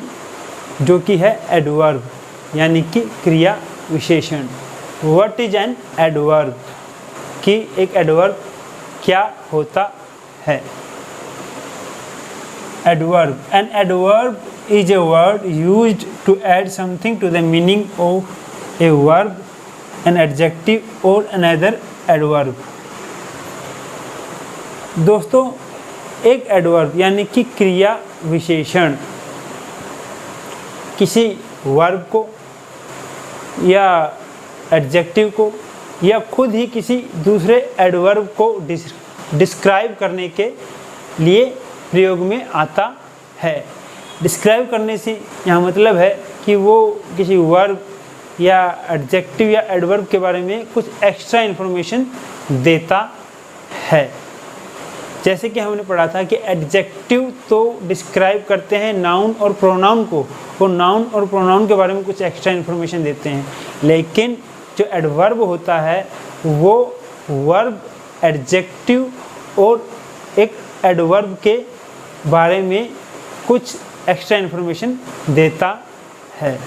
Speaker 1: जो कि है एडवर्ब, यानी कि क्रिया विशेषण। व्हाट इज एन एडवर्ब, कि एक एडवर्ब क्या होता है। adverb. An adverb is a word used to add something to the meaning of a verb, an adjective or another adverb. दोस्तों, एक एडवर्ब यानी कि क्रिया विशेषण किसी वर्ब को या एडजेक्टिव को या खुद ही किसी दूसरे एडवर्ब को डिस्क्राइब करने के लिए प्रयोग में आता है। डिस्क्राइब करने से यहाँ मतलब है कि वो किसी वर्ब या एडजेक्टिव या एडवर्ब के बारे में कुछ एक्स्ट्रा इन्फॉर्मेशन देता है। जैसे कि हमने पढ़ा था कि एडजेक्टिव तो डिस्क्राइब करते हैं नाउन और प्रोनाउन को, वो नाउन और प्रोनाउन के बारे में कुछ एक्स्ट्रा इन्फॉर्मेशन देते हैं, लेकिन जो एडवर्ब होता है वो वर्ब, एडजेक्टिव और एक एडवर्ब के बारे में कुछ एक्स्ट्रा इन्फॉर्मेशन देता है।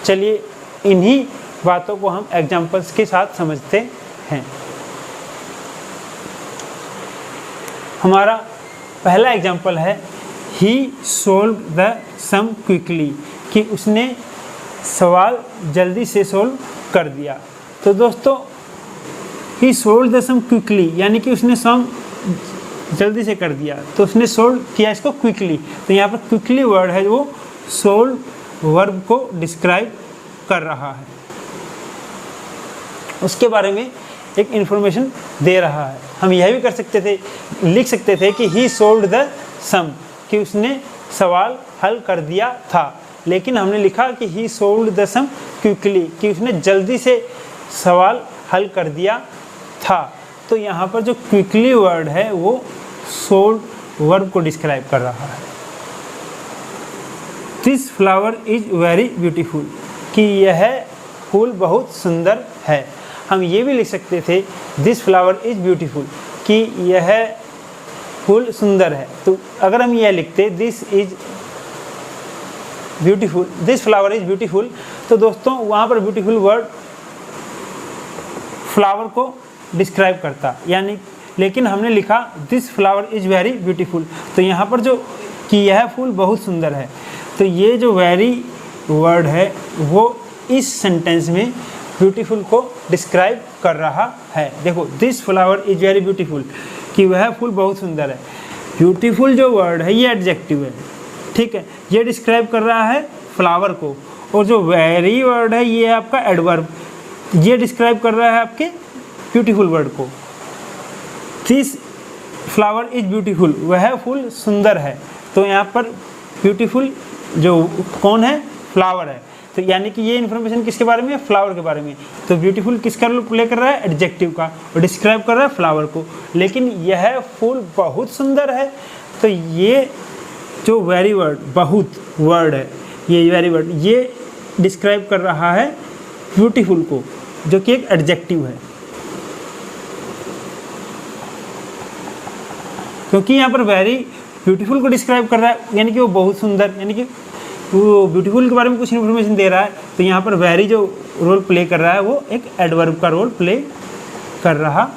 Speaker 1: चलिए इन्हीं बातों को हम एग्जांपल्स के साथ समझते हैं। हमारा पहला एग्जांपल है ही सोल्व द सम क्विकली, कि उसने सवाल जल्दी से सोल्व कर दिया। तो दोस्तों ही सोल्व द सम क्विकली यानी कि उसने सम जल्दी से कर दिया, तो उसने सोल्व किया इसको क्विकली। तो यहाँ पर क्विकली वर्ड है वो सोल्व वर्ब को डिस्क्राइब कर रहा है, उसके बारे में एक इन्फॉर्मेशन दे रहा है। हम यह भी कर सकते थे, लिख सकते थे कि ही सोल्व्ड द सम, कि उसने सवाल हल कर दिया था, लेकिन हमने लिखा कि ही सोल्व्ड द सम क्विकली, कि उसने जल्दी से सवाल हल कर दिया था। तो यहाँ पर जो क्विकली वर्ड है वो सोल्व वर्ब को डिस्क्राइब कर रहा है। This flower is very beautiful, कि यह फूल बहुत सुंदर है। हम ये भी लिख सकते थे दिस फ्लावर इज ब्यूटीफुल, कि यह फूल सुंदर है। तो अगर हम यह लिखते this is beautiful, this flower is beautiful, तो दोस्तों वहाँ पर ब्यूटीफुल वर्ड फ्लावर को डिस्क्राइब करता, यानी लेकिन हमने लिखा this flower is very beautiful, तो यहाँ पर जो कि यह फूल बहुत सुंदर है, तो ये जो वेरी वर्ड है वो इस सेंटेंस में ब्यूटीफुल को डिस्क्राइब कर रहा है। देखो this flower is very beautiful, कि वह फूल बहुत सुंदर है। ब्यूटीफुल जो वर्ड है ये एडजेक्टिव है, ठीक है, ये डिस्क्राइब कर रहा है फ्लावर को, और जो वेरी वर्ड है ये आपका एडवर्ब, ये डिस्क्राइब कर रहा है आपके ब्यूटीफुल वर्ड को। दिस फ्लावर इज ब्यूटीफुल, वह फूल सुंदर है, तो यहाँ पर ब्यूटीफुल जो कौन है, फ्लावर है, तो यानी कि ये इन्फॉर्मेशन किसके बारे में है, फ्लावर के बारे में। तो ब्यूटीफुल किसका रोल प्ले कर रहा है, एडजेक्टिव का, और डिस्क्राइब कर रहा है फ्लावर को। लेकिन यह फूल बहुत सुंदर है, तो ये जो वेरी वर्ड, बहुत वर्ड है, ये वेरी वर्ड ये डिस्क्राइब कर रहा है ब्यूटीफुल को, जो कि एक एडजेक्टिव है। क्योंकि यहाँ पर वेरी ब्यूटीफुल को डिस्क्राइब कर रहा है, यानी कि वो बहुत सुंदर, यानी कि वो ब्यूटीफुल के बारे में कुछ इन्फॉर्मेशन दे रहा है, तो यहाँ पर वेरी जो रोल प्ले कर रहा है वो एक एडवर्ब का रोल प्ले कर रहा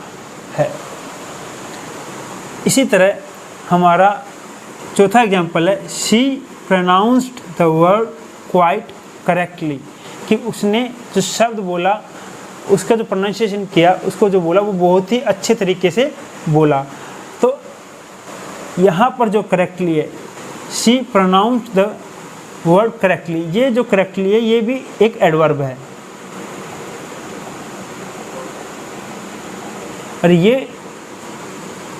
Speaker 1: है। इसी तरह हमारा चौथा एग्जाम्पल है she pronounced the word quite correctly, कि उसने जो शब्द बोला उसका जो प्रोनाउंसिएशन किया, उसको जो बोला वो बहुत ही अच्छे तरीके से बोला। तो यहाँ पर जो करेक्टली है, she pronounced the word correctly, ये जो करेक्टली है ये भी एक एडवर्ब है, और ये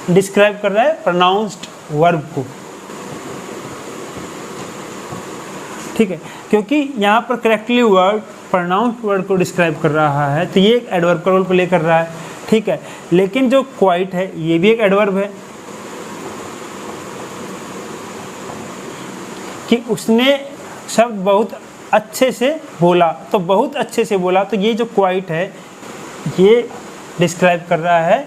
Speaker 1: डिस्क्राइब कर रहा है प्रोनाउंस्ड वर्ब को, ठीक है, क्योंकि यहाँ पर करेक्टली वर्ड प्रोनाउंस्ड वर्ड को डिस्क्राइब कर रहा है, तो ये एक एडवर्ब का रोल प्ले कर रहा है, ठीक है। लेकिन जो क्वाइट है ये भी एक एडवर्ब है, कि उसने शब्द बहुत अच्छे से बोला, तो बहुत अच्छे से बोला, तो ये जो क्वाइट है ये डिस्क्राइब कर रहा है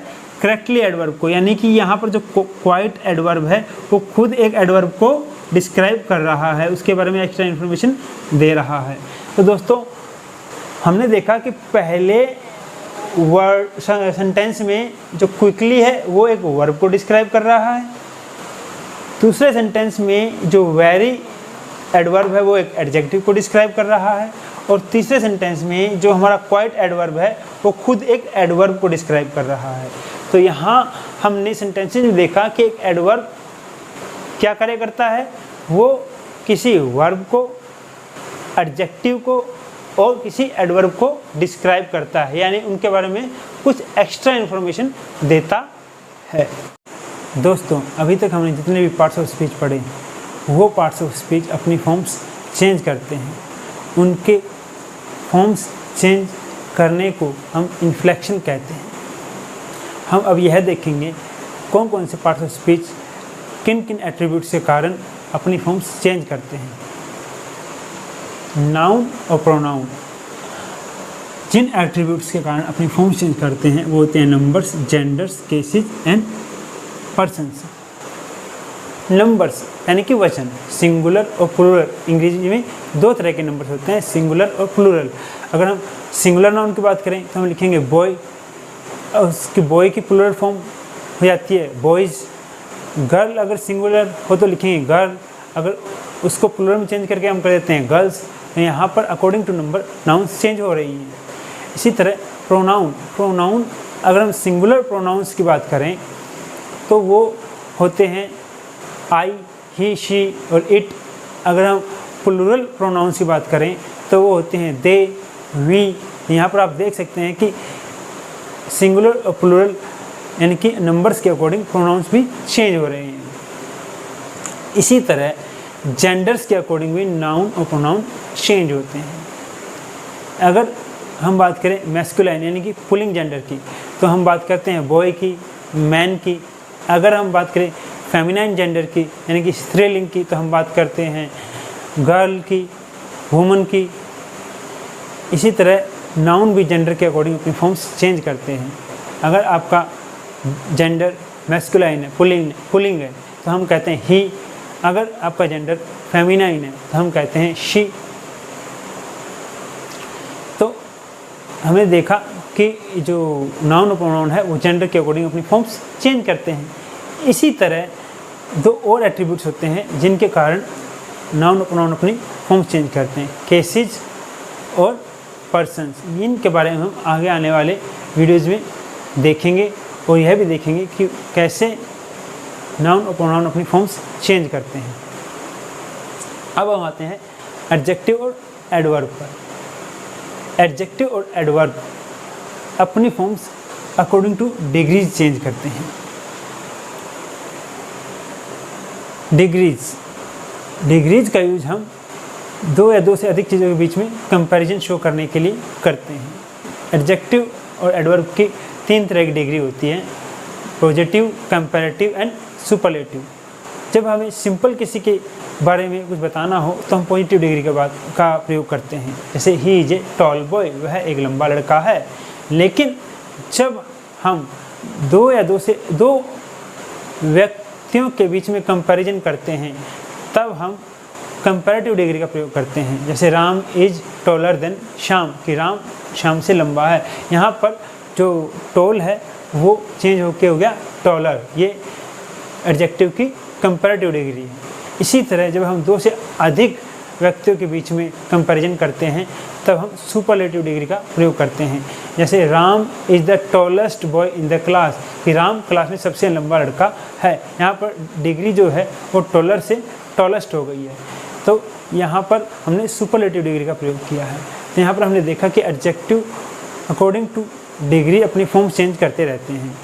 Speaker 1: करेक्टली एडवर्ब को, यानी कि यहाँ पर जो क्वाइट एडवर्ब है वो खुद एक एडवर्ब को डिस्क्राइब कर रहा है, उसके बारे में एक्स्ट्रा इन्फॉर्मेशन दे रहा है। तो दोस्तों हमने देखा कि पहले वर्ड सेंटेंस में जो क्विकली है वो एक वर्ब को डिस्क्राइब कर रहा है, दूसरे सेंटेंस में जो वेरी एडवर्ब है वो एक एडजेक्टिव को डिस्क्राइब कर रहा है, और तीसरे सेंटेंस में जो हमारा क्वाइट एडवर्ब है वो खुद एक एडवर्ब को डिस्क्राइब कर रहा है। तो यहाँ हमने सेंटेंसेस में देखा कि एक एडवर्ब क्या कार्य करता है, वो किसी वर्ब को, एडजेक्टिव को और किसी एडवर्ब को डिस्क्राइब करता है, यानी उनके बारे में कुछ एक्स्ट्रा इन्फॉर्मेशन देता है। दोस्तों, अभी तक हमने जितने भी पार्ट्स ऑफ स्पीच पढ़े वो पार्ट्स ऑफ स्पीच अपनी फॉर्म्स चेंज करते हैं। उनके फॉर्म्स चेंज करने को हम इन्फ्लेक्शन कहते हैं। हम अब यह देखेंगे कौन कौन से पार्ट्स ऑफ स्पीच किन किन एट्रीब्यूट्स के कारण अपनी फॉर्म्स चेंज करते हैं। नाउन और प्रोनाउन जिन एट्रीब्यूट्स के कारण अपनी फॉर्म्स चेंज करते हैं वो होते हैं numbers, genders, cases and persons. Numbers यानी कि वचन, सिंगुलर और प्लूरल। अंग्रेजी में दो तरह के नंबर्स होते हैं, सिंगुलर और प्लूरल। अगर हम सिंगुलर नाउन की बात करें तो हम लिखेंगे बॉय, और उसकी बॉय की प्लूरल फॉर्म हो जाती है बॉयज़। गर्ल अगर सिंगुलर हो तो लिखेंगे गर्ल, अगर उसको प्लूरल में चेंज करके हम कर देते हैं गर्ल्स। यहाँ पर according to number nouns change हो रही हैं। इसी तरह प्रोनाउन अगर हम सिंगुलर प्रोनाउंस की बात करें तो वो होते हैं आई, ही, शी और इट। अगर हम प्लूरल प्रोनाउंस की बात करें तो वो होते हैं दे, वी। यहाँ पर आप देख सकते हैं कि सिंगुलर और प्लूरल यानी कि नंबर्स के अकॉर्डिंग प्रोनाउंस भी चेंज हो रहे हैं। इसी तरह जेंडर्स के अकॉर्डिंग भी नाउन और प्रोनाउन चेंज होते हैं। अगर हम बात करें मैस्कुलाइन यानी कि पुलिंग जेंडर की तो हम बात करते हैं बॉय की, मैन की। अगर हम बात करें फेमिनाइन जेंडर की यानी कि स्त्रीलिंग की तो हम बात करते हैं गर्ल की, वुमन की। इसी तरह नाउन भी जेंडर के अकॉर्डिंग अपनी फॉर्म्स चेंज करते हैं। अगर आपका जेंडर मैस्कुलाइन है, पुलिंग है तो हम कहते हैं ही। अगर आपका जेंडर फेमिनाइन है तो हम कहते हैं शी। तो हमने देखा कि जो नाउन और प्रोनाउन है वो जेंडर के अकॉर्डिंग अपनी फॉर्म्स चेंज करते हैं। इसी तरह दो और एट्रीब्यूट्स होते हैं जिनके कारण नाउन और प्रोनाउन अपनी फॉर्म्स चेंज करते हैं, केसेस और पर्सन्स। इनके बारे में हम आगे आने वाले वीडियोज़ में देखेंगे और यह भी देखेंगे कि कैसे नाउन और प्रोनाउन अपनी फॉर्म्स चेंज करते हैं। अब हम आते हैं एडजेक्टिव और एडवर्ब पर। एडजेक्टिव और एडवर्ब अपनी forms according two degrees change करते हैं। डिग्रीज का यूज हम दो या दो से अधिक चीज़ों के बीच में कंपैरिजन शो करने के लिए करते हैं। एडजेक्टिव और एडवर्ब की तीन तरह की डिग्री होती है, पॉजिटिव, कंपैरेटिव एंड सुपरलेटिव। जब हमें सिंपल किसी के बारे में कुछ बताना हो तो हम पॉजिटिव डिग्री के बाद का प्रयोग करते हैं। जैसे he is a tall boy, वह एक लंबा लड़का है। लेकिन जब हम दो या दो व्यक्तियों के बीच में कंपैरिजन करते हैं तब हम कंपैरेटिव डिग्री का प्रयोग करते हैं। जैसे Ram is taller than Shyam, कि राम श्याम से लंबा है। यहाँ पर जो टॉल है वो चेंज होके हो गया टॉलर। ये एडजेक्टिव की कंपैरेटिव डिग्री है। इसी तरह जब हम दो से अधिक व्यक्तियों के बीच में कंपैरिजन करते हैं तब हम सुपरलेटिव डिग्री का प्रयोग करते हैं। जैसे Ram is the tallest boy in the class, कि राम क्लास में सबसे लंबा लड़का है। यहाँ पर डिग्री जो है वो टॉलर से टॉलेस्ट हो गई है, तो यहाँ पर हमने सुपरलेटिव डिग्री का प्रयोग किया है। तो यहाँ पर हमने देखा कि एडजेक्टिव अकॉर्डिंग टू डिग्री अपनी फॉर्म चेंज करते रहते हैं,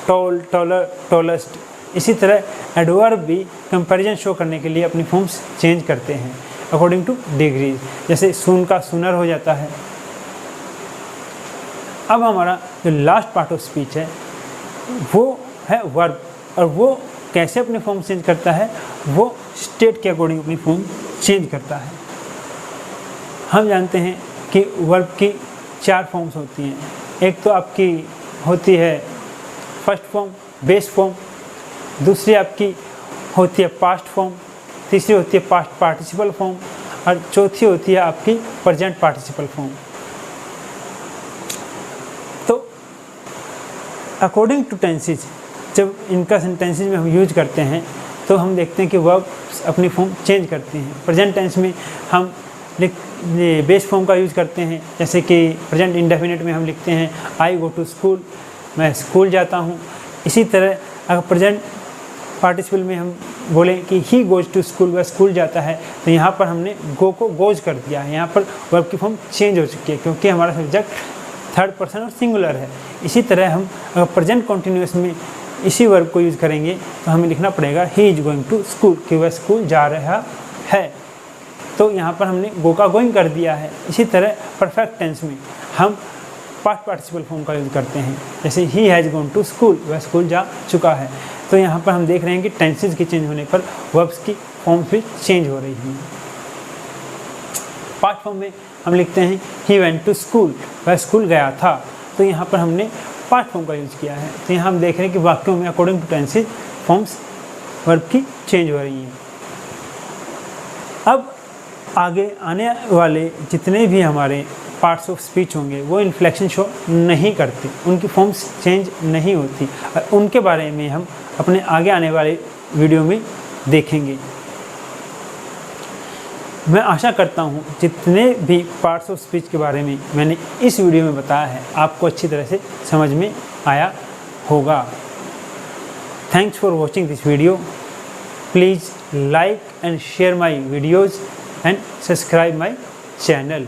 Speaker 1: टॉल, टॉलर, टॉलेस्ट। इसी तरह एडवर्ब भी कंपैरिजन शो करने के लिए अपनी फॉर्म्स चेंज करते हैं अकॉर्डिंग टू डिग्री। जैसे सुन का सुनर हो जाता है। अब हमारा जो लास्ट पार्ट ऑफ स्पीच है वो है वर्ब, और वो कैसे अपनी फॉर्म चेंज करता है, वो स्टेट के अकॉर्डिंग अपनी फॉर्म चेंज करता है। हम जानते हैं कि वर्ब की 4 फॉर्म्स होती हैं। एक तो आपकी होती है फर्स्ट फॉर्म, बेस फॉर्म। दूसरी आपकी होती है पास्ट फॉर्म। तीसरी होती है पास्ट पार्टिसिपल फॉर्म। और चौथी होती है आपकी प्रेजेंट पार्टिसिपल फॉर्म। तो अकॉर्डिंग टू टेंसेज, जब इनका सेंटेंसेज में हम यूज करते हैं तो हम देखते हैं कि वर्ब अपनी फॉर्म चेंज करते हैं। प्रेजेंट टेंस में हम बेस फॉर्म का यूज़ करते हैं, जैसे कि प्रेजेंट इंडेफिनिट में हम लिखते हैं आई गो टू स्कूल, मैं स्कूल जाता हूँ। इसी तरह अगर प्रेजेंट पार्टिसिपल में हम बोले कि ही गोज टू स्कूल, वह स्कूल जाता है, तो यहाँ पर हमने गो को गोज कर दिया है। यहाँ पर वर्ब की फॉर्म चेंज हो चुकी है क्योंकि हमारा सब्जेक्ट थर्ड पर्सन और सिंगुलर है। इसी तरह हम अगर प्रेजेंट कॉन्टिन्यूस में इसी वर्ब को यूज़ करेंगे तो हमें लिखना पड़ेगा he is going to school, कि वह स्कूल जा रहा है। तो यहाँ पर हमने गो का गोइंग कर दिया है। इसी तरह परफेक्ट टेंस में हम पास्ट पार्टिसिपल फॉर्म का यूज़ करते हैं, जैसे he has gone to school, वह स्कूल जा चुका है। तो यहाँ पर हम देख रहे हैं कि टेंसेज के चेंज होने पर वर्ब्स की फॉर्म भी चेंज हो रही है। पास्ट फॉर्म में हम लिखते हैं ही वेंट टू स्कूल, वह स्कूल गया था। तो यहाँ पर हमने पास्ट फॉर्म का यूज़ किया है। तो यहाँ हम देख रहे हैं कि वाक्यों में according to tenses forms verb की चेंज हो रही हैं। अब आगे आने वाले जितने भी हमारे पार्ट्स ऑफ स्पीच होंगे वो इन्फ्लेक्शन शो नहीं करते, उनकी फॉर्म्स चेंज नहीं होती। उनके बारे में हम अपने आगे आने वाले वीडियो में देखेंगे। मैं आशा करता हूँ जितने भी पार्ट्स ऑफ स्पीच के बारे में मैंने इस वीडियो में बताया है आपको अच्छी तरह से समझ में आया होगा। Thanks for watching this video. Please like and share my videos and subscribe my channel.